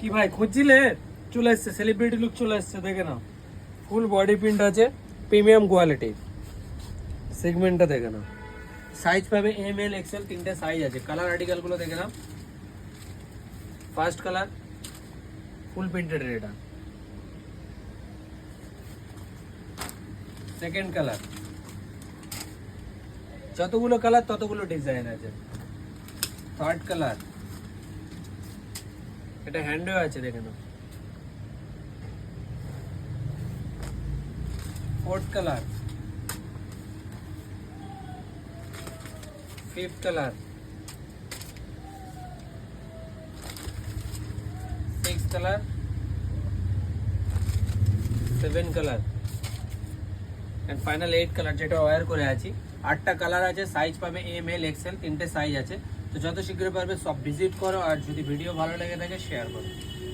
কি ভাই খুঁজছিলে? চলে এসছে, সেলিব্রিটি লুক চলে এসছে, দেখে নাও। ফুল বডি প্রিন্ট আছে, প্রিমিয়াম কোয়ালিটি, সেগমেন্টটা দেখে নাও। সাইজ পাবে এম এল এক্সেল, তিনটে সাইজ আছে। কালার আর্টিকেল গুলো দেখে নাও। ফার্স্ট কালার ফুল প্রিন্টেড এটা। সেকেন্ড কালার, যতগুলো কালার ততগুলো ডিজাইন আছে। থার্ড কালার, এটা হ্যান্ডও আছে, দেখে নাও। Fourth colour, fifth colour, six colour, seven colour and final 8 colour যেটা ওয়্যার করে আছি। 8টা কালার আছে, সাইজ পাবে এম এল এক্সেল, তিনটে সাইজ আছে। তো যত শীঘ্র পারবে সব ভিজিট করো, আর যদি ভিডিও ভালো লেগে থাকে শেয়ার করো।